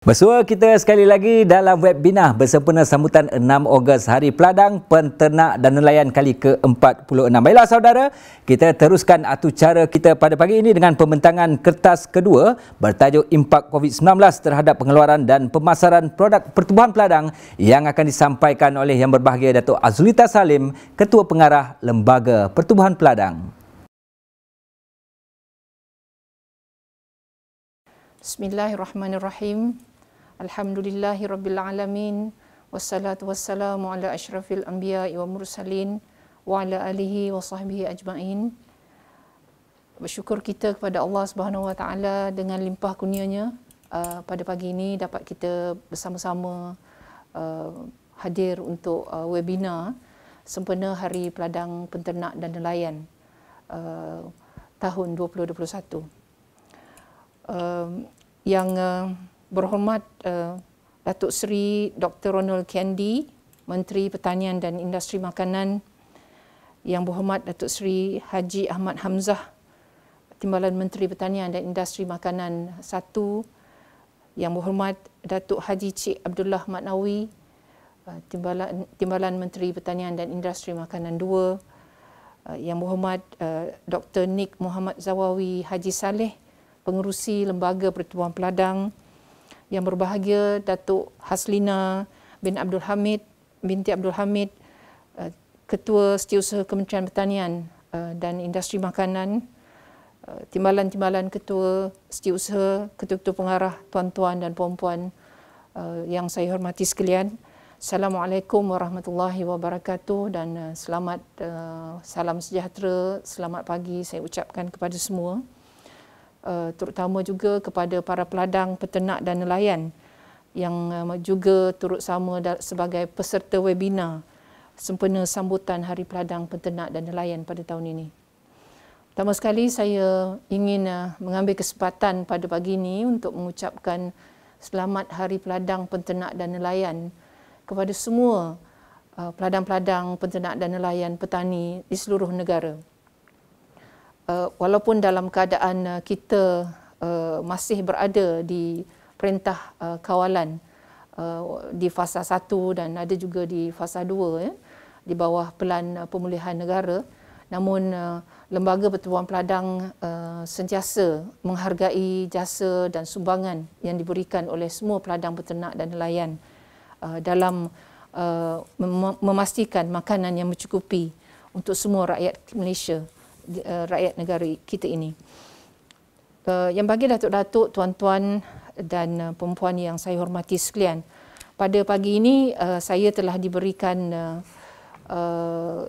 Bersua kita sekali lagi dalam webinar bersempena sambutan 6 Ogos Hari Peladang, Penternak dan Nelayan kali ke-46. Baiklah saudara, kita teruskan atu cara kita pada pagi ini dengan pembentangan kertas kedua bertajuk Impak COVID-19 terhadap pengeluaran dan pemasaran produk pertubuhan peladang yang akan disampaikan oleh Yang Berbahagia Datuk Azulita Salim, Ketua Pengarah Lembaga Pertubuhan Peladang. Bismillahirrahmanirrahim. Alhamdulillahirabbil alamin wassalatu wassalamu ala asyrafil anbiya'i wa mursalin wa ala alihi wa sahbihi ajma'in. Bersyukur kita kepada Allah Subhanahu wa taala dengan limpah kurnianya pada pagi ini dapat kita bersama-sama hadir untuk webinar sempena Hari Peladang, Penternak dan Nelayan tahun 2021. Yang berhormat Datuk Seri Dr. Ronald Kendi, Menteri Pertanian dan Industri Makanan, Yang berhormat Datuk Seri Haji Ahmad Hamzah, Timbalan Menteri Pertanian dan Industri Makanan 1, Yang berhormat Datuk Haji Cik Abdullah Maknawi, Timbalan Menteri Pertanian dan Industri Makanan 2, Yang berhormat Dr. Nik Muhammad Zawawi Haji Saleh, Pengerusi Lembaga Pertubuhan Peladang, Yang Berbahagia Datuk Haslina binti Abdul Hamid, Ketua Setiausaha Kementerian Pertanian dan Industri Makanan, Timbalan-timbalan Ketua Setiausaha, Ketua-ketua Pengarah, tuan-tuan dan puan-puan yang saya hormati sekalian. Assalamualaikum warahmatullahi wabarakatuh dan selamat salam sejahtera, selamat pagi saya ucapkan kepada semua. Terutama juga kepada para peladang, peternak dan nelayan yang juga turut sama sebagai peserta webinar sempena sambutan Hari Peladang, Peternak dan Nelayan pada tahun ini. Pertama sekali saya ingin mengambil kesempatan pada pagi ini untuk mengucapkan selamat Hari Peladang, Peternak dan Nelayan kepada semua peladang-peladang, peternak dan nelayan petani di seluruh negara. Walaupun dalam keadaan kita masih berada di perintah kawalan di fasa 1 dan ada juga di fasa 2 di bawah Pelan Pemulihan Negara, namun Lembaga Pertubuhan Peladang sentiasa menghargai jasa dan sumbangan yang diberikan oleh semua peladang, peternak dan nelayan dalam memastikan makanan yang mencukupi untuk semua rakyat Malaysia, rakyat negara kita ini. Yang bagi datuk-datuk, tuan-tuan dan perempuan yang saya hormati sekalian, pada pagi ini saya telah diberikan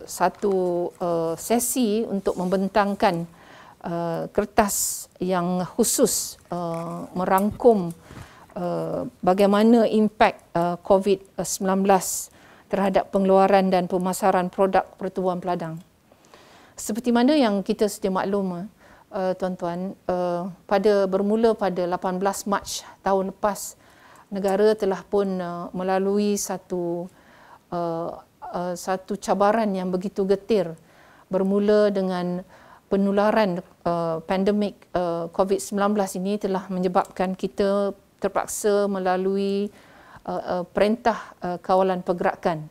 satu sesi untuk membentangkan kertas yang khusus merangkum bagaimana impak COVID-19 terhadap pengeluaran dan pemasaran produk pertubuhan peladang. Seperti mana yang kita sedia maklum, tuan-tuan, bermula pada 18 Mac tahun lepas, negara telah pun melalui satu cabaran yang begitu getir, bermula dengan penularan pandemik COVID-19 ini telah menyebabkan kita terpaksa melalui perintah kawalan pergerakan.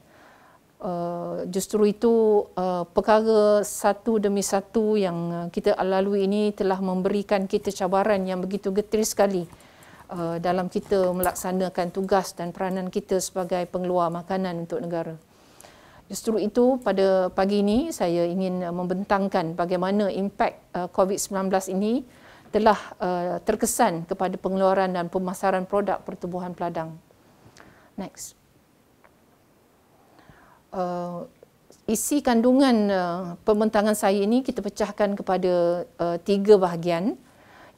Justru itu perkara satu demi satu yang kita lalui ini telah memberikan kita cabaran yang begitu getir sekali dalam kita melaksanakan tugas dan peranan kita sebagai pengeluar makanan untuk negara. Justru itu pada pagi ini saya ingin membentangkan bagaimana impak COVID-19 ini telah terkesan kepada pengeluaran dan pemasaran produk pertubuhan peladang. Next. Isi kandungan pembentangan saya ini kita pecahkan kepada 3 bahagian.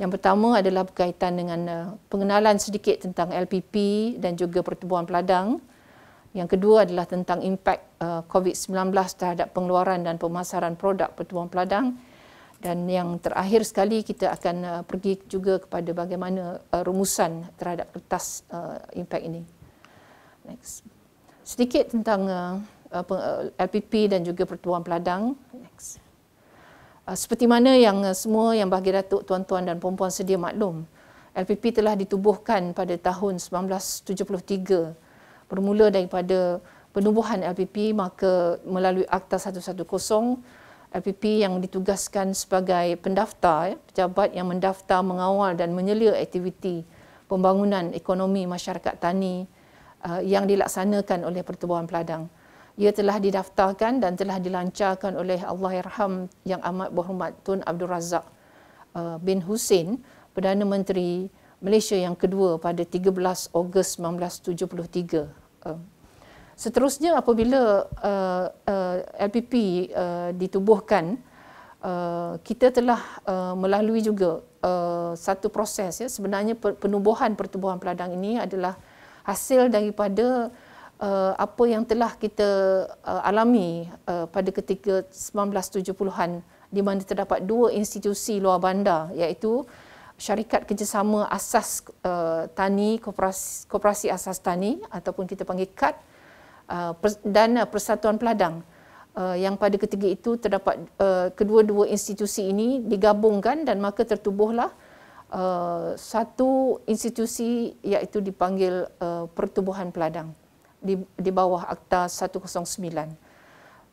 Yang pertama adalah berkaitan dengan pengenalan sedikit tentang LPP dan juga pertubuhan peladang. Yang kedua adalah tentang impak COVID-19 terhadap pengeluaran dan pemasaran produk pertubuhan peladang. Dan yang terakhir sekali kita akan pergi juga kepada bagaimana rumusan terhadap kertas impak ini. Next. Sedikit tentang LPP dan juga pertubuhan peladang. Next. Seperti mana yang semua yang bagi datuk, tuan-tuan dan puan-puan sedia maklum, LPP telah ditubuhkan pada tahun 1973. Bermula daripada penubuhan LPP, maka melalui Akta 110, LPP yang ditugaskan sebagai pendaftar, pejabat yang mendaftar, mengawal dan menyelia aktiviti pembangunan ekonomi masyarakat tani yang dilaksanakan oleh Pertubuhan Peladang. Ia telah didaftarkan dan telah dilancarkan oleh Allahyarham Yang Amat Berhormat Tun Abdul Razak bin Hussein, Perdana Menteri Malaysia yang kedua pada 13 Ogos 1973. Seterusnya apabila LPP ditubuhkan, kita telah melalui juga satu proses. Ya. Sebenarnya penubuhan Pertubuhan Peladang ini adalah hasil daripada apa yang telah kita alami pada ketika 1970-an, di mana terdapat dua institusi luar bandar, iaitu Syarikat Kerjasama Asas Tani, Koperasi Asas Tani ataupun kita panggil KAT, dan Persatuan Peladang, yang pada ketika itu terdapat kedua-dua institusi ini digabungkan dan maka tertubuhlah satu institusi, iaitu dipanggil Pertubuhan Peladang di bawah Akta 109.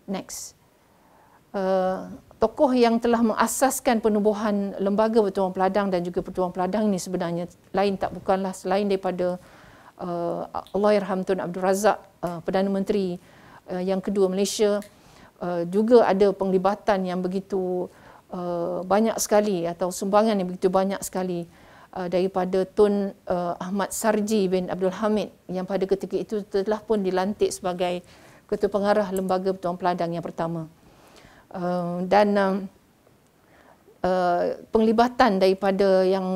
Next. Tokoh yang telah mengasaskan penubuhan Lembaga Pertubuhan Peladang dan juga Pertubuhan Peladang ini sebenarnya lain tak bukanlah selain daripada Allahyarham Tun Abdul Razak, Perdana Menteri yang kedua Malaysia. Juga ada penglibatan yang begitu banyak sekali atau sumbangan yang begitu banyak sekali daripada Tun Ahmad Sarji bin Abdul Hamid yang pada ketika itu telah pun dilantik sebagai Ketua Pengarah Lembaga Pertubuhan Peladang yang pertama. Dan penglibatan daripada yang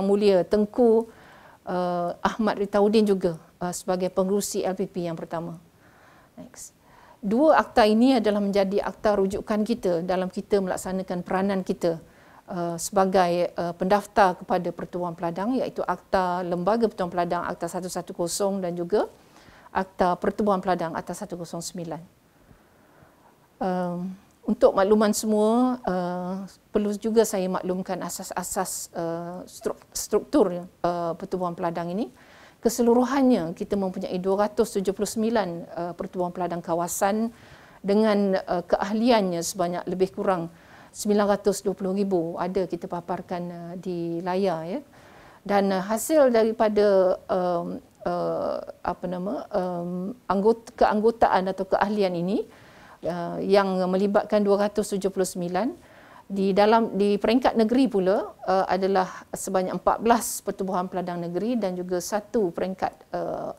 mulia Tengku Ahmad Ritaudin juga sebagai pengerusi LPP yang pertama. Next. Dua akta ini adalah menjadi akta rujukan kita dalam kita melaksanakan peranan kita sebagai pendaftar kepada Pertubuhan Peladang, iaitu Akta Lembaga Pertubuhan Peladang Akta 110 dan juga Akta Pertubuhan Peladang Akta 109. Untuk makluman semua, perlu juga saya maklumkan asas-asas struktur Pertubuhan Peladang ini. Keseluruhannya kita mempunyai 279 Pertubuhan Peladang kawasan dengan keahliannya sebanyak lebih kurang 920,000 ada kita paparkan di layar, ya. Dan hasil daripada keanggotaan atau keahlian ini yang melibatkan 279 di peringkat negeri pula adalah sebanyak 14 Pertubuhan Peladang negeri dan juga satu peringkat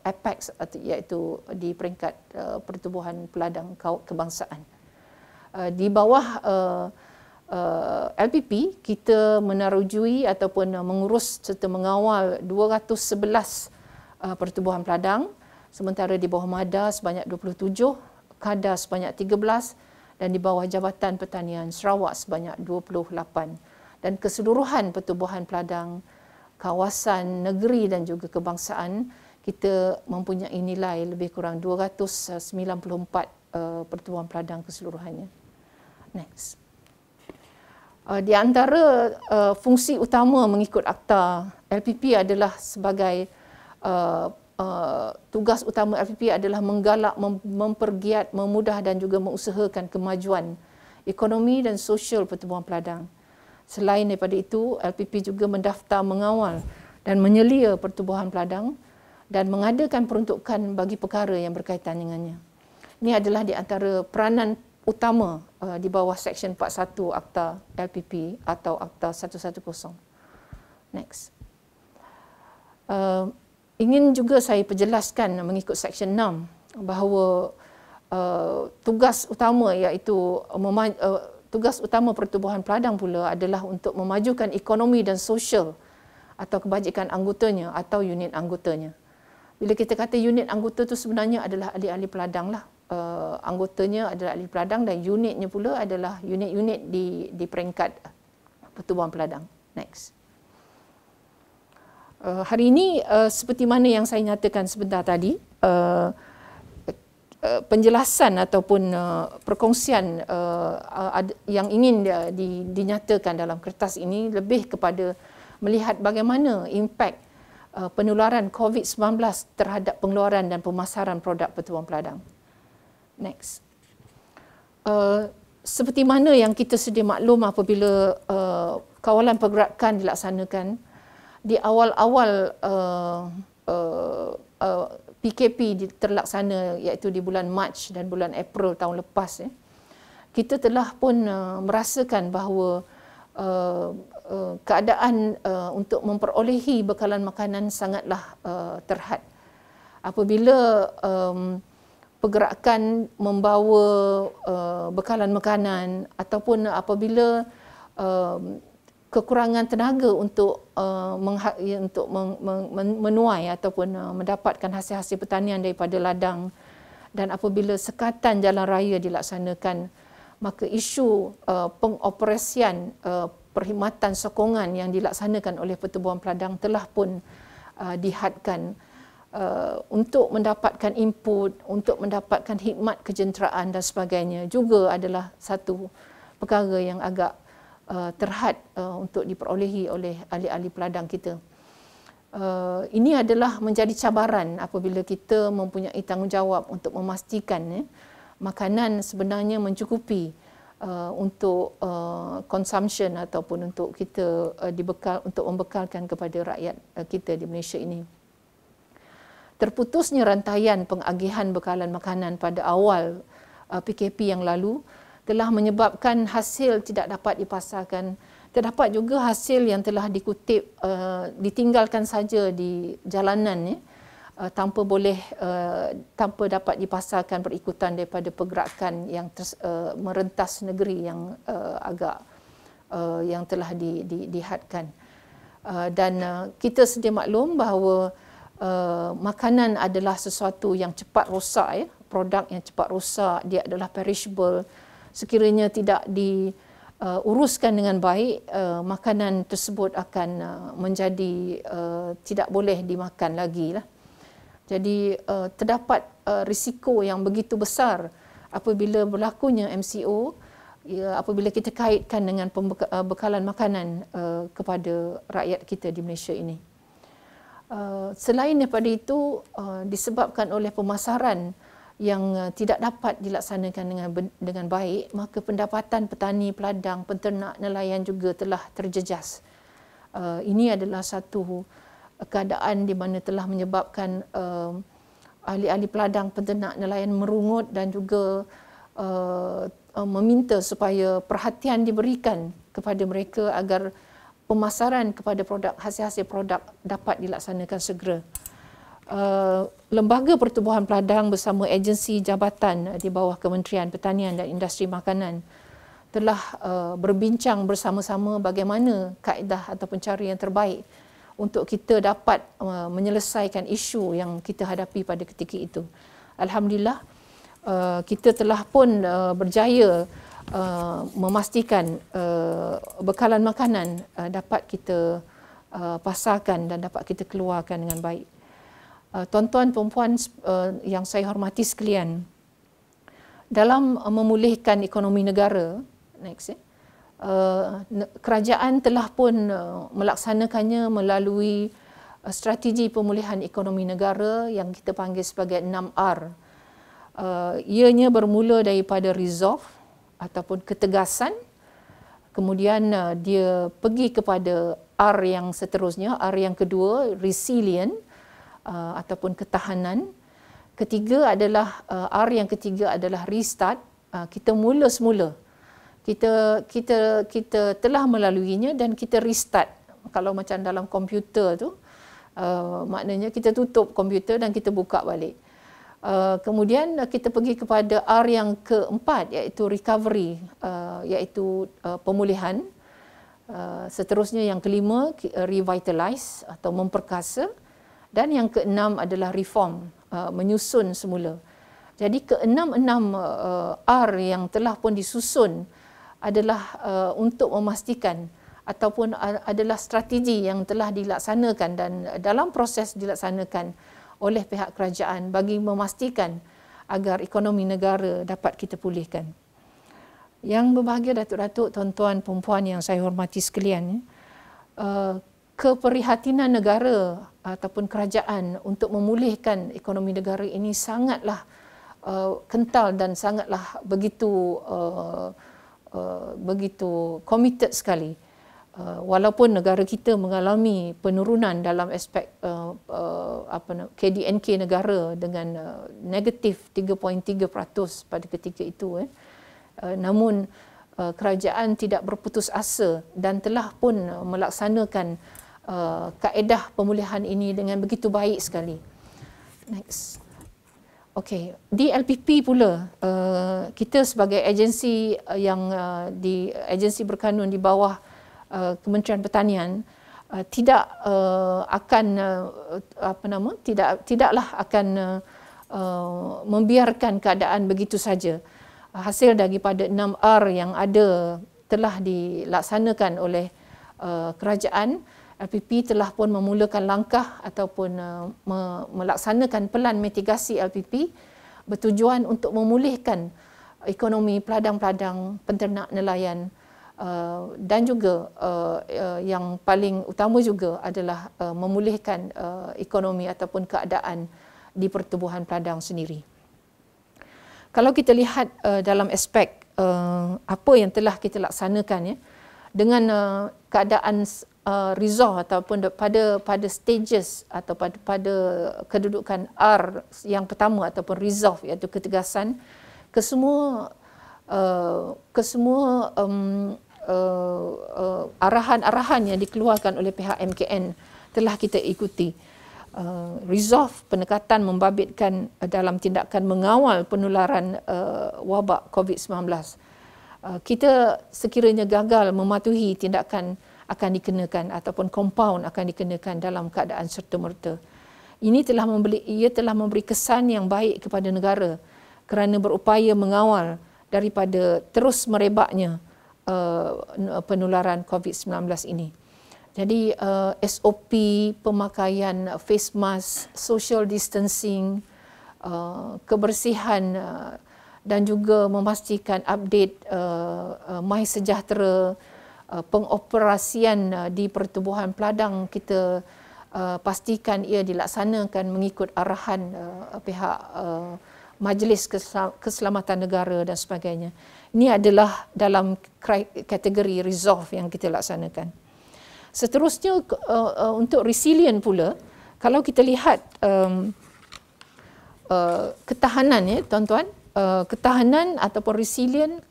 Apex, iaitu di peringkat Pertubuhan Peladang kebangsaan. Di bawah LPP kita menarujui ataupun mengurus serta mengawal 211 Pertubuhan Peladang, sementara di bawah MADA sebanyak 27, KADA sebanyak 13 dan di bawah Jabatan Pertanian Sarawak sebanyak 28. Dan keseluruhan Pertubuhan Peladang kawasan negeri dan juga kebangsaan kita mempunyai nilai lebih kurang 294 Pertubuhan Peladang keseluruhannya. Next. Di antara fungsi utama mengikut Akta LPP adalah sebagai tugas utama LPP adalah menggalak, mempergiat, memudah dan juga mengusahakan kemajuan ekonomi dan sosial Pertubuhan Peladang. Selain daripada itu, LPP juga mendaftar, mengawal dan menyelia Pertubuhan Peladang dan mengadakan peruntukan bagi perkara yang berkaitan dengannya. Ini adalah di antara peranan utama di bawah Seksyen 41 Akta LPP atau Akta 110. Next. Ingin juga saya perjelaskan mengikut Seksyen 6 bahawa tugas utama iaitu tugas utama Pertubuhan Peladang pula adalah untuk memajukan ekonomi dan sosial atau kebajikan anggotanya atau unit anggotanya. Bila kita kata unit anggota itu sebenarnya adalah ahli-ahli peladang lah. Anggotanya adalah ahli peladang dan unitnya pula adalah unit-unit di peringkat Pertubuhan Peladang. Next. Hari ini seperti mana yang saya nyatakan sebentar tadi, penjelasan ataupun perkongsian yang ingin dinyatakan dalam kertas ini lebih kepada melihat bagaimana impak penularan COVID-19 terhadap pengeluaran dan pemasaran produk pertubuhan peladang. Next. Seperti mana yang kita sedia maklum apabila kawalan pergerakan dilaksanakan, di awal-awal PKP terlaksana iaitu di bulan Mac dan bulan April tahun lepas, kita telah pun merasakan bahawa keadaan untuk memperolehi bekalan makanan sangatlah terhad. Apabila pergerakan membawa bekalan makanan ataupun apabila kekurangan tenaga untuk menuai ataupun mendapatkan hasil-hasil pertanian daripada ladang, dan apabila sekatan jalan raya dilaksanakan, maka isu pengoperasian perkhidmatan sokongan yang dilaksanakan oleh pertubuhan peladang telah pun dihadkan untuk mendapatkan input, untuk mendapatkan khidmat kejenteraan dan sebagainya juga adalah satu perkara yang agak terhad untuk diperolehi oleh ahli-ahli peladang kita. Ini adalah menjadi cabaran apabila kita mempunyai tanggungjawab untuk memastikan makanan sebenarnya mencukupi untuk consumption ataupun untuk kita untuk membekalkan kepada rakyat kita di Malaysia ini. Terputusnya rantaian pengagihan bekalan makanan pada awal PKP yang lalu telah menyebabkan hasil tidak dapat dipasarkan. Terdapat juga hasil yang telah dikutip ditinggalkan saja di jalanan tanpa dapat dipasarkan berikutan daripada pergerakan yang merentas negeri yang yang telah dihadkan. Dan kita sedia maklum bahawa makanan adalah sesuatu yang cepat rosak, produk yang cepat rosak, dia adalah perishable. Sekiranya tidak diuruskan dengan baik, makanan tersebut akan menjadi tidak boleh dimakan lagi lah. Jadi terdapat risiko yang begitu besar apabila berlakunya MCO, apabila kita kaitkan dengan bekalan makanan kepada rakyat kita di Malaysia ini. Selain daripada itu, disebabkan oleh pemasaran yang tidak dapat dilaksanakan dengan baik, maka pendapatan petani, peladang, penternak, nelayan juga telah terjejas. Ini adalah satu keadaan di mana telah menyebabkan ahli-ahli peladang, penternak, nelayan merungut dan juga meminta supaya perhatian diberikan kepada mereka agar pemasaran kepada hasil-hasil produk dapat dilaksanakan segera. Lembaga Pertubuhan Peladang bersama agensi jabatan di bawah Kementerian Pertanian dan Industri Makanan telah berbincang bersama-sama bagaimana kaedah ataupun cara yang terbaik untuk kita dapat menyelesaikan isu yang kita hadapi pada ketika itu. Alhamdulillah, kita telah pun berjaya memastikan bekalan makanan dapat kita pasarkan dan dapat kita keluarkan dengan baik. Tuan-tuan, perempuan yang saya hormati sekalian, dalam memulihkan ekonomi negara, kerajaan telah pun melaksanakannya melalui strategi pemulihan ekonomi negara yang kita panggil sebagai 6R. Ianya bermula daripada resolve ataupun ketegasan, kemudian dia pergi kepada R yang seterusnya, R yang kedua, resilient, ataupun ketahanan. Ketiga adalah R yang ketiga adalah restart. Kita mula semula. Kita telah melaluinya dan kita restart. Kalau macam dalam komputer tu, maknanya kita tutup komputer dan kita buka balik. Kemudian kita pergi kepada R yang keempat, iaitu recovery, iaitu pemulihan. Seterusnya yang kelima, revitalize atau memperkasa. Dan yang keenam adalah reform, menyusun semula. Jadi keenam-enam R yang telah pun disusun adalah untuk memastikan ataupun adalah strategi yang telah dilaksanakan dan dalam proses dilaksanakan oleh pihak kerajaan bagi memastikan agar ekonomi negara dapat kita pulihkan. Yang berbahagia Datuk-Datuk, tuan-tuan, perempuan yang saya hormati sekalian, keprihatinan negara ataupun kerajaan untuk memulihkan ekonomi negara ini sangatlah kental dan sangatlah begitu committed sekali. Walaupun negara kita mengalami penurunan dalam aspek KDNK negara dengan negatif 3.3% pada ketika itu, namun kerajaan tidak berputus asa dan telah pun melaksanakan kaedah pemulihan ini dengan begitu baik sekali. Next. Okey, di LPP pula, kita sebagai agensi yang agensi berkanun di bawah Kementerian Pertanian tidaklah akan membiarkan keadaan begitu saja. Hasil daripada 6R yang ada telah dilaksanakan oleh kerajaan. LPP telah pun memulakan langkah ataupun melaksanakan pelan mitigasi LPP bertujuan untuk memulihkan ekonomi peladang-peladang, penternak, nelayan dan juga yang paling utama juga adalah memulihkan ekonomi ataupun keadaan di pertubuhan peladang sendiri. Kalau kita lihat dalam aspek apa yang telah kita laksanakan, dengan keadaan resolve ataupun pada stages atau pada kedudukan R yang pertama ataupun resolve, iaitu ketegasan, kesemua arahan-arahan yang dikeluarkan oleh pihak MKN telah kita ikuti. Resolve pendekatan membabitkan dalam tindakan mengawal penularan wabak COVID-19. Kita sekiranya gagal mematuhi tindakan akan dikenakan ataupun compound akan dikenakan dalam keadaan serta-merta. Ia telah memberi kesan yang baik kepada negara kerana berupaya mengawal daripada terus merebaknya penularan COVID-19 ini. Jadi SOP, pemakaian face mask, social distancing, kebersihan dan juga memastikan update MySejahtera, pengoperasian di pertubuhan peladang kita pastikan ia dilaksanakan mengikut arahan pihak Majlis Keselamatan Negara dan sebagainya. Ini adalah dalam kategori resolve yang kita laksanakan. Seterusnya untuk resilient pula, kalau kita lihat ketahanan, tuan-tuan, ketahanan ataupun resilient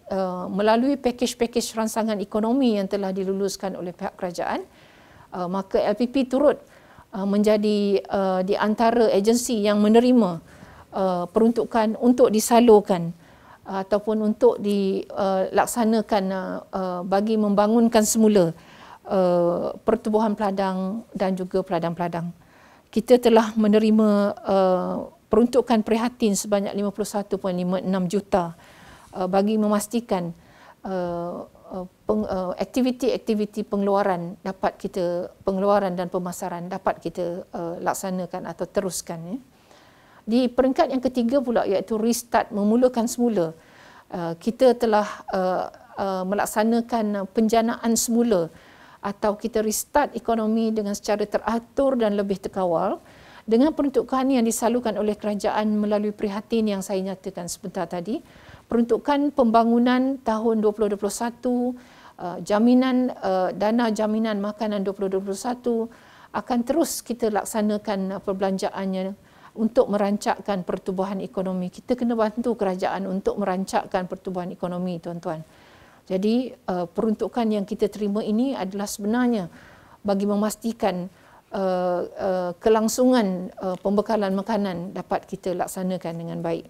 melalui pakej-pakej rangsangan ekonomi yang telah diluluskan oleh pihak kerajaan, maka LPP turut menjadi di antara agensi yang menerima peruntukan untuk disalurkan ataupun untuk dilaksanakan bagi membangunkan semula pertubuhan peladang dan juga peladang-peladang. Kita telah menerima peruntukan prihatin sebanyak 51.56 juta bagi memastikan aktiviti-aktiviti pengeluaran dan pemasaran dapat kita laksanakan atau teruskan. Di peringkat yang ketiga pula, iaitu restart, memulakan semula, kita telah melaksanakan penjanaan semula atau kita restart ekonomi dengan secara teratur dan lebih terkawal dengan peruntukan yang disalurkan oleh kerajaan melalui prihatin yang saya nyatakan sebentar tadi. Peruntukan pembangunan tahun 2021, jaminan dana jaminan makanan 2021 akan terus kita laksanakan perbelanjaannya untuk merancakkan pertumbuhan ekonomi. Kita kena bantu kerajaan untuk merancakkan pertumbuhan ekonomi, tuan-tuan. Jadi peruntukan yang kita terima ini adalah sebenarnya bagi memastikan kelangsungan pembekalan makanan dapat kita laksanakan dengan baik.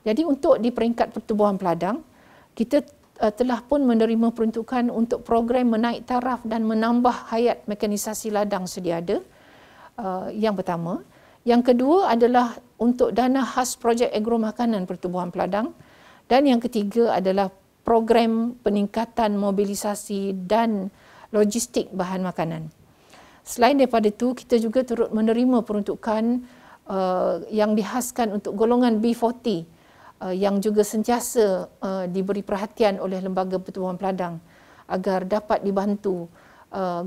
Jadi untuk di peringkat pertubuhan peladang, kita telah pun menerima peruntukan untuk program menaik taraf dan menambah hayat mekanisasi ladang sedia ada. Yang pertama. Yang kedua adalah untuk dana khas projek agro makanan pertubuhan peladang. Dan yang ketiga adalah program peningkatan mobilisasi dan logistik bahan makanan. Selain daripada itu, kita juga turut menerima peruntukan yang dihaskan untuk golongan B40 yang juga sentiasa diberi perhatian oleh Lembaga Pertubuhan Peladang agar dapat dibantu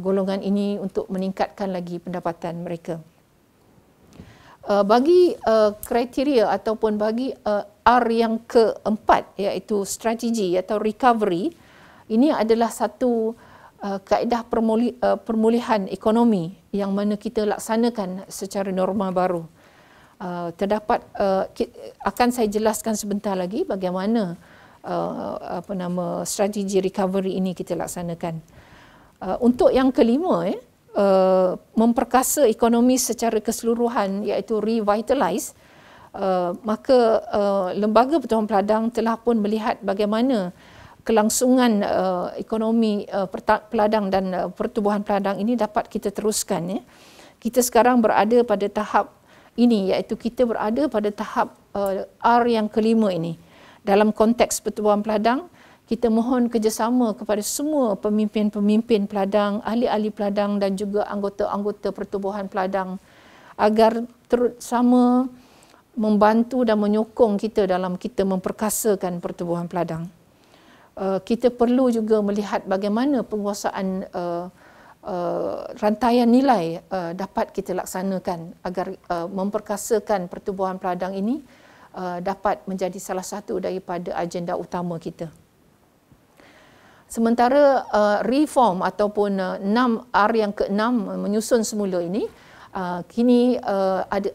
golongan ini untuk meningkatkan lagi pendapatan mereka. Bagi kriteria ataupun bagi R yang keempat, iaitu strategi atau recovery, ini adalah satu kaedah pemulihan ekonomi yang mana kita laksanakan secara norma baru. Terdapat akan saya jelaskan sebentar lagi bagaimana strategi recovery ini kita laksanakan. Untuk yang kelima, memperkasa ekonomi secara keseluruhan, iaitu revitalize, maka Lembaga Pertubuhan Peladang telah pun melihat bagaimana kelangsungan ekonomi peladang dan pertubuhan peladang ini dapat kita teruskan. Kita sekarang berada pada tahap ini, iaitu kita berada pada tahap R yang kelima ini. Dalam konteks pertubuhan peladang, kita mohon kerjasama kepada semua pemimpin-pemimpin peladang, ahli-ahli peladang dan juga anggota-anggota pertubuhan peladang agar sama membantu dan menyokong kita dalam kita memperkasakan pertubuhan peladang. Kita perlu juga melihat bagaimana penguasaan rantaian nilai dapat kita laksanakan agar memperkasakan pertubuhan peladang ini dapat menjadi salah satu daripada agenda utama kita. Sementara reform ataupun 6R yang ke-6 menyusun semula ini, kini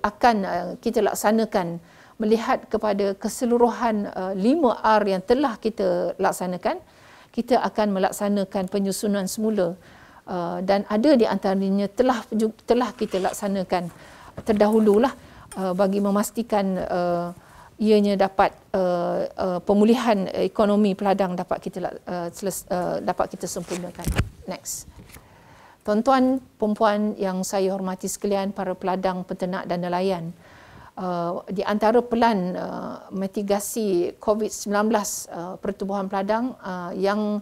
akan kita laksanakan melihat kepada keseluruhan 5R yang telah kita laksanakan. Kita akan melaksanakan penyusunan semula dan ada di antaranya telah kita laksanakan terdahululah bagi memastikan ianya dapat pemulihan ekonomi peladang dapat kita sempurnakan. Next. Tuan-tuan, puan-puan yang saya hormati sekalian, para peladang, peternak dan nelayan, di antara pelan mitigasi COVID-19 pertubuhan peladang yang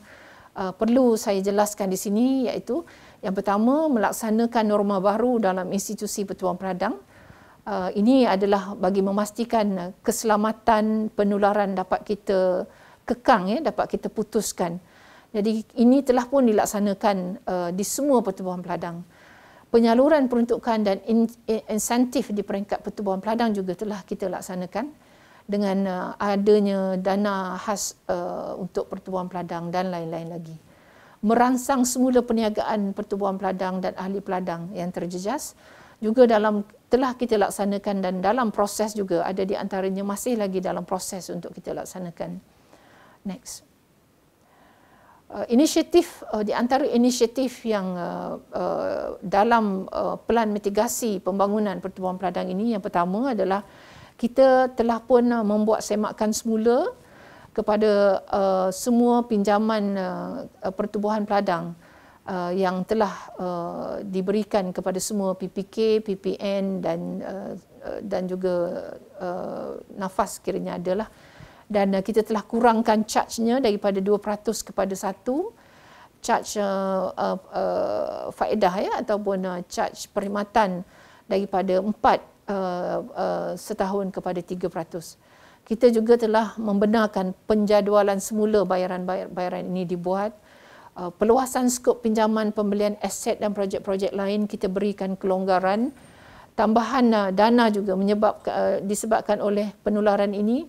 perlu saya jelaskan di sini, iaitu yang pertama, melaksanakan norma baru dalam institusi pertubuhan peladang. Ini adalah bagi memastikan keselamatan penularan dapat kita kekang, dapat kita putuskan. Jadi ini telah pun dilaksanakan di semua pertubuhan peladang. Penyaluran peruntukan dan insentif di peringkat pertubuhan peladang juga telah kita laksanakan dengan adanya dana khas untuk pertubuhan peladang dan lain-lain lagi. Merangsang semula perniagaan pertubuhan peladang dan ahli peladang yang terjejas juga telah kita laksanakan dan dalam proses juga, ada di antaranya masih lagi dalam proses untuk kita laksanakan. Next. Inisiatif, di antara inisiatif yang dalam pelan mitigasi pembangunan pertubuhan peladang ini, yang pertama adalah kita telah pun membuat semakan semula kepada semua pinjaman pertubuhan peladang yang telah diberikan kepada semua PPK, PPN dan juga nafas kiranya adalah, dan kita telah kurangkan charge-nya daripada 2% kepada 1%, charge faedah ataupun charge perkhidmatan daripada 4 setahun kepada 3%. Kita juga telah membenarkan penjadualan semula bayaran ini dibuat. Peluasan skop pinjaman pembelian aset dan projek-projek lain kita berikan kelonggaran. Tambahan dana juga disebabkan oleh penularan ini.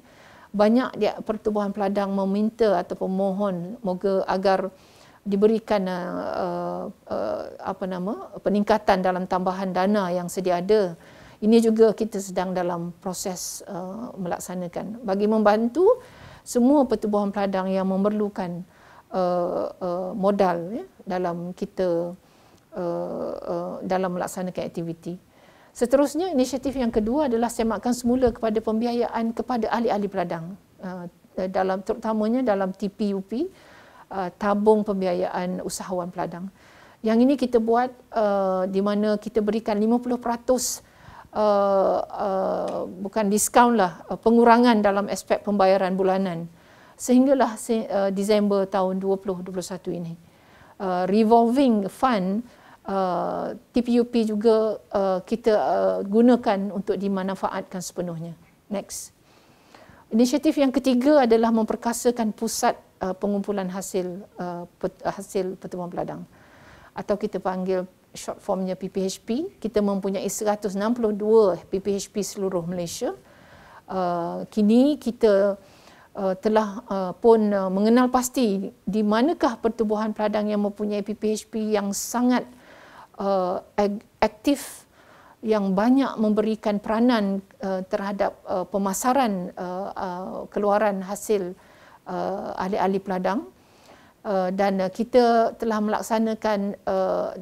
Banyak pertubuhan peladang meminta ataupun mohon moga agar diberikan peningkatan dalam tambahan dana yang sedia ada. Ini juga kita sedang dalam proses melaksanakan bagi membantu semua pertubuhan peladang yang memerlukan modal dalam kita dalam melaksanakan aktiviti. Seterusnya, inisiatif yang kedua adalah semakan semula kepada pembiayaan kepada ahli-ahli peladang, terutamanya dalam TPUP, tabung pembiayaan usahawan peladang. Yang ini kita buat di mana kita berikan 50% bukan diskaun lah, pengurangan dalam aspek pembayaran bulanan sehinggalah Disember tahun 2021 ini. Revolving fund TPUP juga kita gunakan untuk dimanfaatkan sepenuhnya. Next. Inisiatif yang ketiga adalah memperkasakan pusat pengumpulan hasil pertubuhan peladang. atau kita panggil short formnya PPHP. Kita mempunyai 162 PPHP seluruh Malaysia. Kini kita telah pun mengenal pasti di manakah pertubuhan peladang yang mempunyai PPHP yang sangat aktif, yang banyak memberikan peranan terhadap pemasaran keluaran hasil ahli-ahli peladang. Dan kita telah melaksanakan,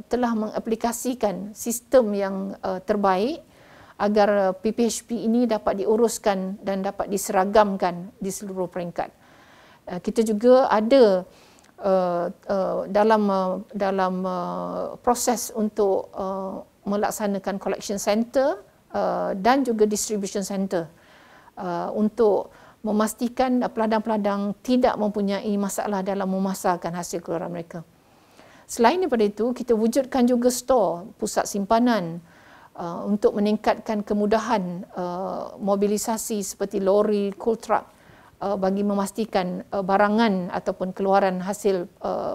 telah mengaplikasikan sistem yang terbaik agar PPHP ini dapat diuruskan dan dapat diseragamkan di seluruh peringkat. Kita juga ada dalam proses untuk melaksanakan collection center dan juga distribution center untuk memastikan peladang-peladang tidak mempunyai masalah dalam memasarkan hasil keluaran mereka. Selain daripada itu, kita wujudkan juga store, pusat simpanan untuk meningkatkan kemudahan mobilisasi seperti lori, cool truck bagi memastikan barangan ataupun keluaran hasil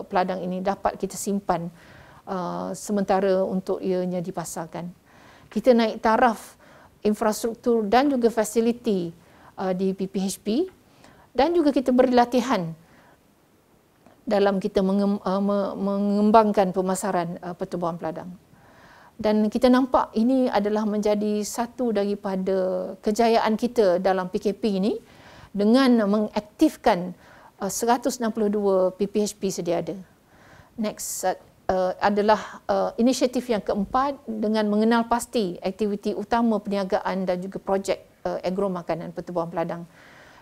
peladang ini dapat kita simpan sementara untuk ianya dipasarkan. Kita naik taraf infrastruktur dan juga fasiliti di PPHP, dan juga kita beri latihan dalam kita mengembangkan pemasaran pertubuhan peladang. Dan kita nampak ini adalah menjadi satu daripada kejayaan kita dalam PKP ini dengan mengaktifkan 162 PPHP sedia ada. Next adalah inisiatif yang keempat dengan mengenal pasti aktiviti utama perniagaan dan juga projek agro makanan pertubuhan peladang.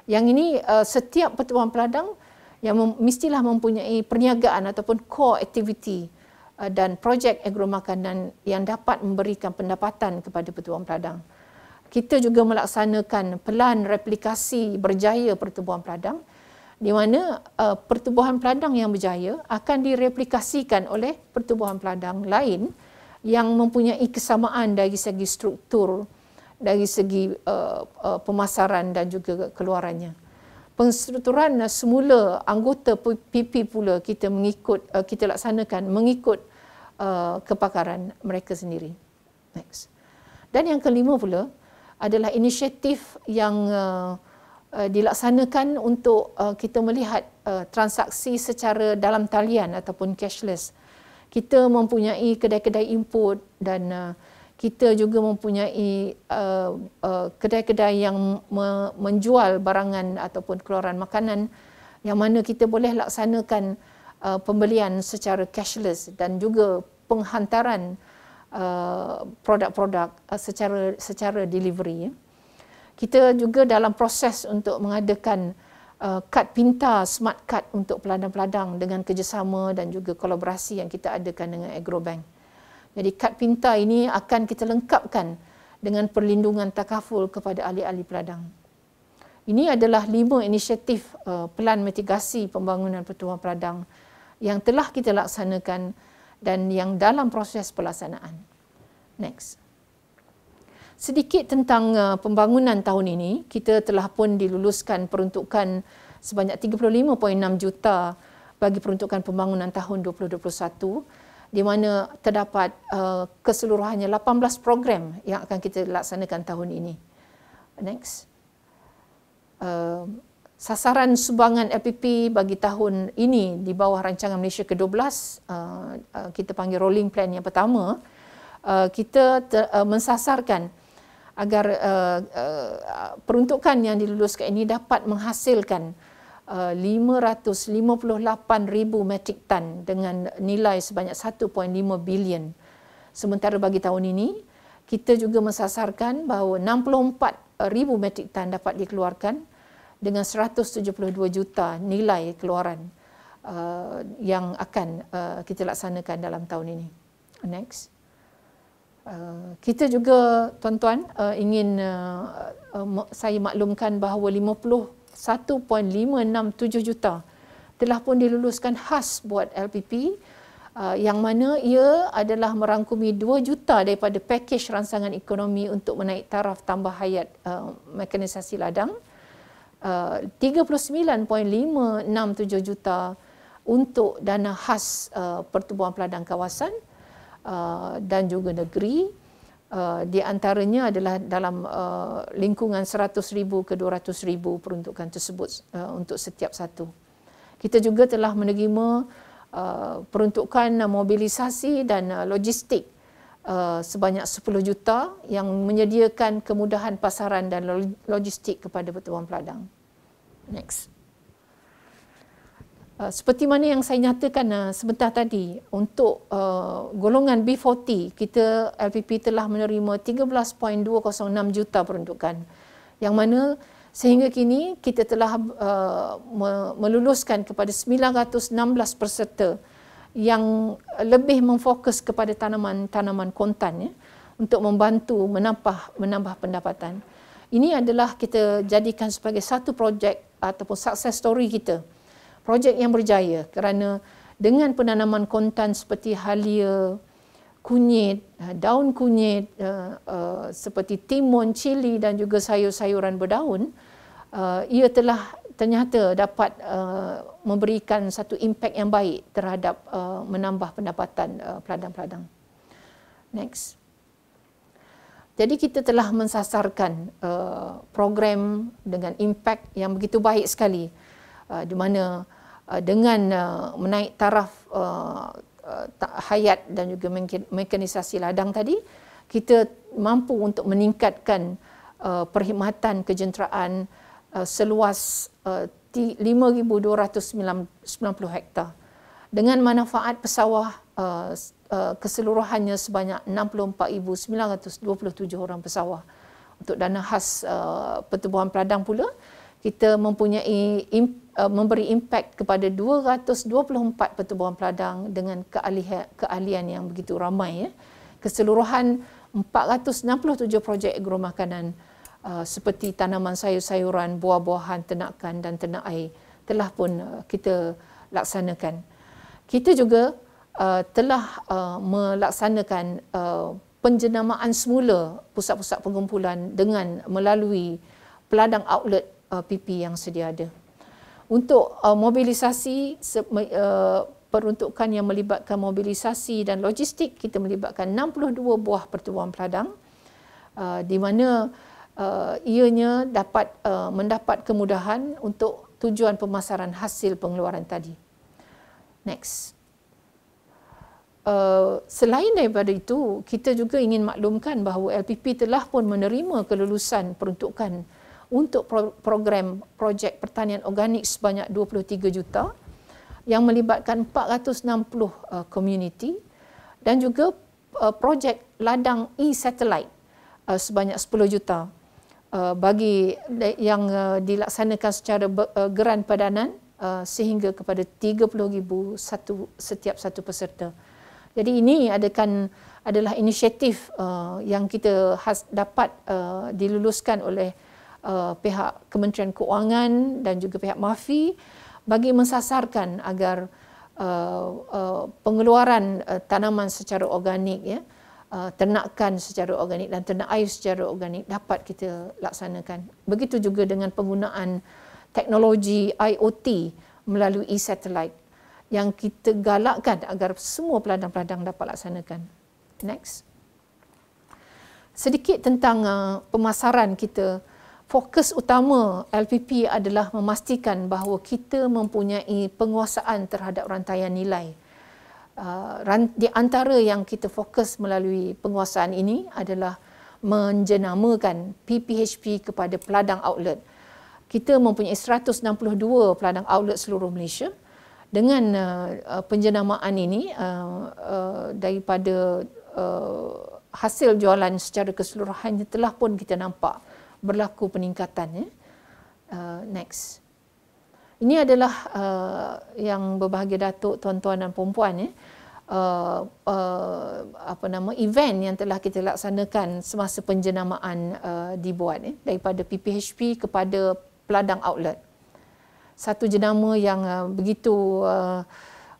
Yang ini setiap pertubuhan peladang yang mestilah mempunyai perniagaan ataupun core activity dan projek agro makanan yang dapat memberikan pendapatan kepada pertubuhan peladang. Kita juga melaksanakan pelan replikasi berjaya pertubuhan peladang, di mana pertubuhan peladang yang berjaya akan direplikasikan oleh pertubuhan peladang lain yang mempunyai kesamaan dari segi struktur, dari segi pemasaran dan juga keluarannya. Penstrukturan semula anggota PP pula kita laksanakan mengikut kepakaran mereka sendiri. Next. Dan yang kelima pula adalah inisiatif yang dilaksanakan untuk kita melihat transaksi secara dalam talian ataupun cashless. Kita mempunyai kedai-kedai input dan kita juga mempunyai kedai-kedai yang menjual barangan ataupun keluaran makanan yang mana kita boleh laksanakan pembelian secara cashless dan juga penghantaran produk-produk secara delivery. Kita juga dalam proses untuk mengadakan kad pintar, smart card untuk peladang-peladang dengan kerjasama dan juga kolaborasi yang kita adakan dengan Agrobank. Jadi kad pintar ini akan kita lengkapkan dengan perlindungan takaful kepada ahli-ahli peladang. Ini adalah 5 inisiatif pelan mitigasi pembangunan pertubuhan peladang yang telah kita laksanakan dan yang dalam proses pelaksanaan. Next. Sedikit tentang pembangunan tahun ini, kita telah pun diluluskan peruntukan sebanyak 35.6 juta bagi peruntukan pembangunan tahun 2021, di mana terdapat keseluruhannya 18 program yang akan kita laksanakan tahun ini. Next. Sasaran sumbangan LPP bagi tahun ini di bawah rancangan Malaysia ke-12, kita panggil rolling plan yang pertama, kita mensasarkan agar peruntukan yang diluluskan ini dapat menghasilkan 558,000 metrik tan dengan nilai sebanyak 1.5 bilion. Sementara bagi tahun ini, kita juga mensasarkan bahawa 64,000 metrik tan dapat dikeluarkan dengan 172 juta nilai keluaran yang akan kita laksanakan dalam tahun ini. Next. Kita juga, tuan-tuan, ingin saya maklumkan bahawa 51.567 juta telah pun diluluskan khas buat LPP, yang mana ia adalah merangkumi 2 juta daripada pakej rangsangan ekonomi untuk menaik taraf tambah hayat mekanisasi ladang, 39.567 juta untuk dana khas pertubuhan peladang kawasan dan juga negeri. Di antaranya adalah dalam lingkungan 100,000 ke 200,000 peruntukan tersebut untuk setiap satu. Kita juga telah menerima peruntukan mobilisasi dan logistik sebanyak 10 juta yang menyediakan kemudahan pasaran dan logistik kepada pertubuhan peladang. Next. Seperti mana yang saya nyatakan sebentar tadi, untuk golongan B40, kita LPP telah menerima 13.206 juta peruntukan, yang mana sehingga kini kita telah meluluskan kepada 916 peserta yang lebih memfokus kepada tanaman kontan, ya, untuk membantu menambah pendapatan. Ini adalah kita jadikan sebagai satu projek ataupun success story kita. Projek yang berjaya kerana dengan penanaman kontan seperti halia, kunyit, daun kunyit, seperti timun, cili dan juga sayur-sayuran berdaun, ia telah ternyata dapat memberikan satu impak yang baik terhadap menambah pendapatan peladang-peladang. Next. Jadi kita telah mensasarkan program dengan impak yang begitu baik sekali, di mana dengan menaik taraf hayat dan juga mekanisasi ladang tadi, kita mampu untuk meningkatkan perkhidmatan kejenteraan seluas 5,290 hektar dengan manfaat pesawah keseluruhannya sebanyak 64,927 orang pesawah. Untuk dana khas pertubuhan peladang pula, kita mempunyai memberi impak kepada 224 pertubuhan peladang dengan keahlian yang begitu ramai, ya. Keseluruhan 467 projek agromakanan seperti tanaman sayur-sayuran, buah-buahan, ternakan dan ternak air telah pun kita laksanakan. Kita juga telah melaksanakan penjenamaan semula pusat-pusat pengumpulan dengan melalui peladang outlet PP yang sedia ada. Untuk mobilisasi peruntukan yang melibatkan mobilisasi dan logistik, kita melibatkan 62 buah pertubuhan peladang, di mana ianya dapat mendapat kemudahan untuk tujuan pemasaran hasil pengeluaran tadi. Next. Selain daripada itu, kita juga ingin maklumkan bahawa LPP telah pun menerima kelulusan peruntukan untuk program projek pertanian organik sebanyak 23 juta yang melibatkan 460 komuniti dan juga projek ladang e-satellite sebanyak 10 juta bagi yang dilaksanakan secara geran padanan sehingga kepada 30,000 setiap satu peserta. Jadi ini adalah inisiatif yang kita dapat diluluskan oleh pihak Kementerian Keuangan dan juga pihak MAFI bagi mensasarkan agar pengeluaran tanaman secara organik, ya, ternakan secara organik dan ternak air secara organik dapat kita laksanakan. Begitu juga dengan penggunaan teknologi IoT melalui e-satellite yang kita galakkan agar semua peladang-peladang dapat laksanakan. Next. Sedikit tentang pemasaran kita. Fokus utama LPP adalah memastikan bahawa kita mempunyai penguasaan terhadap rantaian nilai. Di antara yang kita fokus melalui penguasaan ini adalah menjenamakan PPHP kepada peladang outlet. Kita mempunyai 162 peladang outlet seluruh Malaysia. Dengan penjenamaan ini, daripada hasil jualan secara keseluruhannya telah pun kita nampak berlaku peningkatan. Next. Ini adalah yang berbahagia Datuk, tuan-tuan dan puan-puan, event yang telah kita laksanakan semasa penjenamaan dibuat daripada PPHP kepada peladang outlet. Satu jenama yang begitu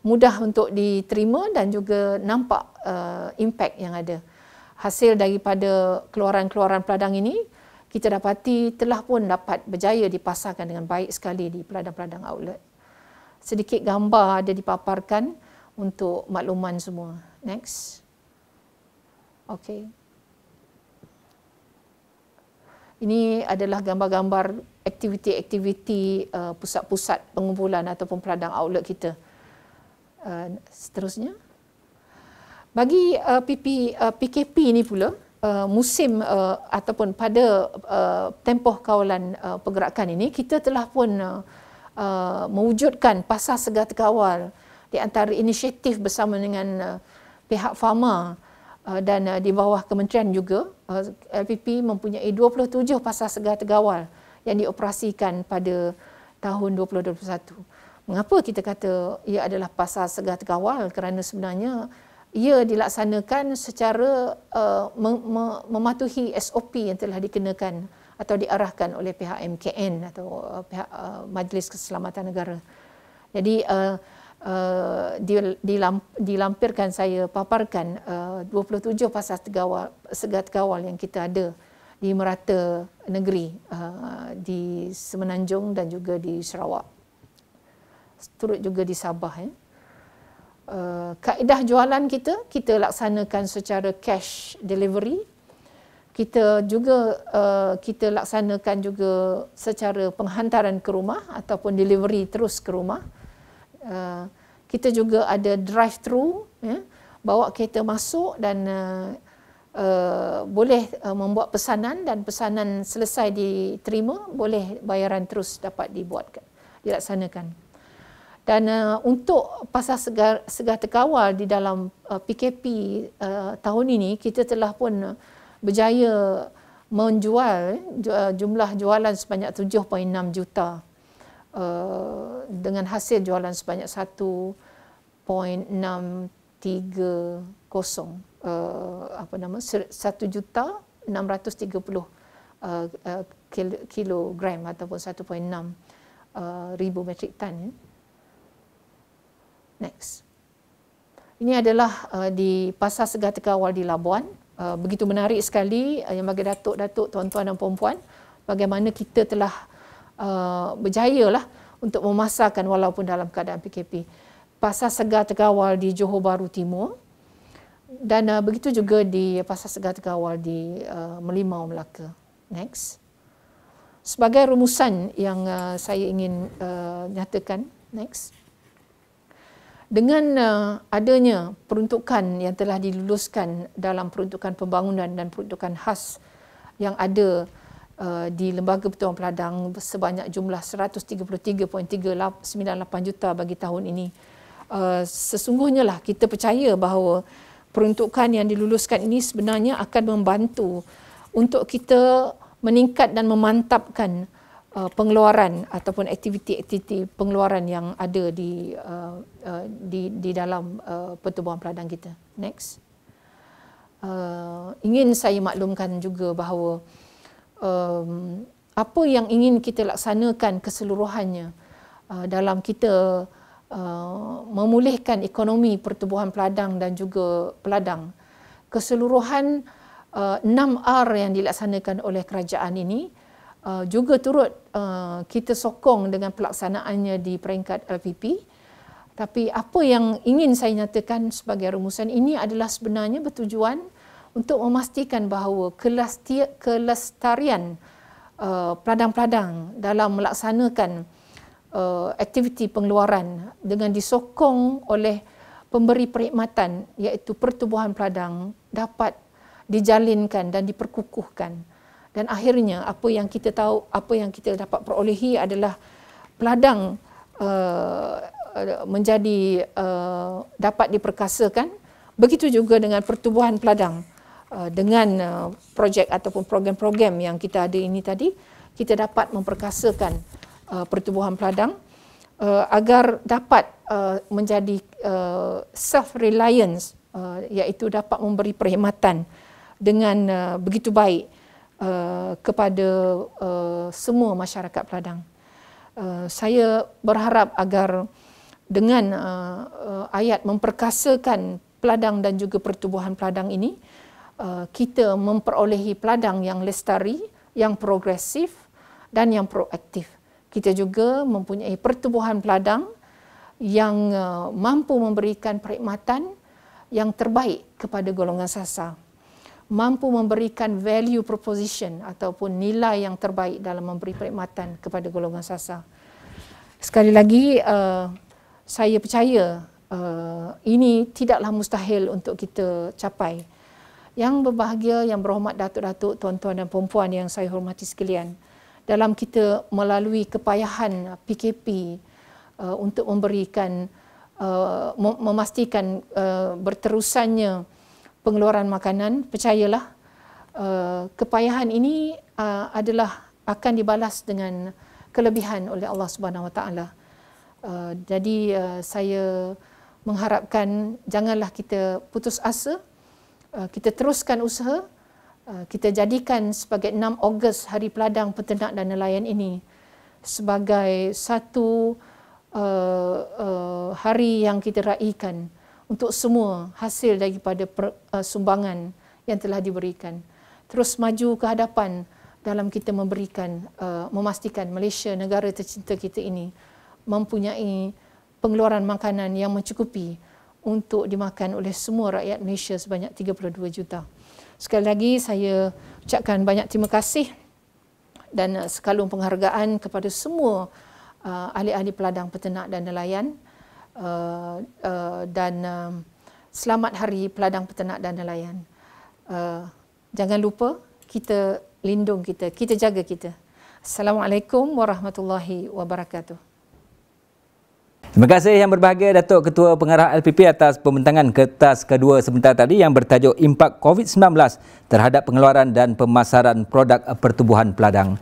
mudah untuk diterima dan juga nampak impak yang ada. Hasil daripada keluaran-keluaran peladang ini kita dapati telah pun dapat berjaya dipasarkan dengan baik sekali di peladang-peladang outlet. sedikit gambar ada dipaparkan untuk makluman semua. Next. Okey. Ini adalah gambar-gambar aktiviti-aktiviti pusat-pusat pengumpulan ataupun peladang outlet kita. Seterusnya. Bagi PKP ni pula, musim ataupun pada tempoh kawalan pergerakan ini, kita telah pun mewujudkan pasar segar terkawal di antara inisiatif bersama dengan pihak Pharma dan di bawah kementerian juga. LPP mempunyai 27 pasar segar terkawal yang dioperasikan pada tahun 2021. Mengapa kita kata ia adalah pasar segar terkawal? Kerana sebenarnya ia dilaksanakan secara mematuhi SOP yang telah dikenakan atau diarahkan oleh pihak MKN atau pihak Majlis Keselamatan Negara. Jadi dilampirkan, saya paparkan 27 pasar segar terkawal yang kita ada di merata negeri, di Semenanjung dan juga di Sarawak. Turut juga di Sabah. Kaedah jualan kita laksanakan secara cash delivery. Kita laksanakan juga secara penghantaran ke rumah ataupun delivery terus ke rumah. Kita juga ada drive-thru, bawa kereta masuk dan boleh membuat pesanan, dan pesanan selesai diterima, boleh bayaran terus dapat dilaksanakan. Dan untuk pasar segar terkawal di dalam PKP tahun ini, kita telah pun berjaya menjual jumlah jualan sebanyak 7.6 juta. Dengan hasil jualan sebanyak 1.630 kilogram ataupun 1.6 ribu metrik tan. Next. Ini adalah di pasar segar terkawal di Labuan. Begitu menarik sekali yang bagi datuk-datuk, tuan-tuan dan puan-puan, bagaimana kita telah berjayalah untuk memasarkan walaupun dalam keadaan PKP. Pasar segar terkawal di Johor Bahru Timur dan begitu juga di pasar segar terkawal di Merlimau, Melaka. Next. Sebagai rumusan yang saya ingin nyatakan, next. Dengan adanya peruntukan yang telah diluluskan dalam peruntukan pembangunan dan peruntukan khas yang ada di Lembaga Pertubuhan Peladang sebanyak jumlah 133.398 juta bagi tahun ini. Sesungguhnya lah kita percaya bahawa peruntukan yang diluluskan ini sebenarnya akan membantu untuk kita meningkat dan memantapkan pengeluaran ataupun aktiviti-aktiviti pengeluaran yang ada di dalam pertubuhan peladang kita. Next. Ingin saya maklumkan juga bahawa apa yang ingin kita laksanakan keseluruhannya dalam kita memulihkan ekonomi pertubuhan peladang dan juga peladang. Keseluruhan 6R yang dilaksanakan oleh kerajaan ini juga turut kita sokong dengan pelaksanaannya di peringkat LPP. Tapi apa yang ingin saya nyatakan sebagai rumusan ini adalah sebenarnya bertujuan untuk memastikan bahawa kelestarian peladang-peladang dalam melaksanakan aktiviti pengeluaran dengan disokong oleh pemberi perkhidmatan iaitu pertubuhan peladang dapat dijalinkan dan diperkukuhkan. Dan akhirnya apa yang kita tahu, apa yang kita dapat perolehi adalah peladang menjadi dapat diperkasakan. Begitu juga dengan pertubuhan peladang. Dengan projek ataupun program-program yang kita ada ini tadi, kita dapat memperkasakan pertubuhan peladang agar dapat menjadi self-reliance, iaitu dapat memberi perkhidmatan dengan begitu baik kepada semua masyarakat peladang. Saya berharap agar dengan ayat memperkasakan peladang dan juga pertubuhan peladang ini, kita memperolehi peladang yang lestari, yang progresif dan yang proaktif. Kita juga mempunyai pertubuhan peladang yang mampu memberikan perkhidmatan yang terbaik kepada golongan sasar, mampu memberikan value proposition ataupun nilai yang terbaik dalam memberi perkhidmatan kepada golongan sasar. Sekali lagi, saya percaya ini tidaklah mustahil untuk kita capai. Yang berbahagia, yang berhormat datuk-datuk, tuan-tuan dan puan-puan yang saya hormati sekalian, dalam kita melalui kepayahan PKP untuk memberikan, memastikan berterusannya pengeluaran makanan, percayalah kepayahan ini adalah akan dibalas dengan kelebihan oleh Allah Subhanahu Wa Taala. Jadi saya mengharapkan janganlah kita putus asa, kita teruskan usaha, kita jadikan sebagai 6 Ogos Hari Peladang Peternak dan Nelayan ini sebagai satu hari yang kita raikan untuk semua hasil daripada sumbangan yang telah diberikan. Terus maju ke hadapan dalam kita memberikan, memastikan Malaysia, negara tercinta kita ini, mempunyai pengeluaran makanan yang mencukupi untuk dimakan oleh semua rakyat Malaysia sebanyak 32 juta. Sekali lagi saya ucapkan banyak terima kasih dan sekalung penghargaan kepada semua ahli-ahli peladang, peternak dan nelayan, dan selamat Hari Peladang, Peternak dan Nelayan. Jangan lupa kita lindung kita jaga kita. Assalamualaikum warahmatullahi wabarakatuh. Terima kasih Yang Berbahagia Datuk Ketua Pengarah LPP atas pembentangan kertas kedua sebentar tadi yang bertajuk Impak COVID-19 terhadap pengeluaran dan pemasaran produk pertubuhan peladang.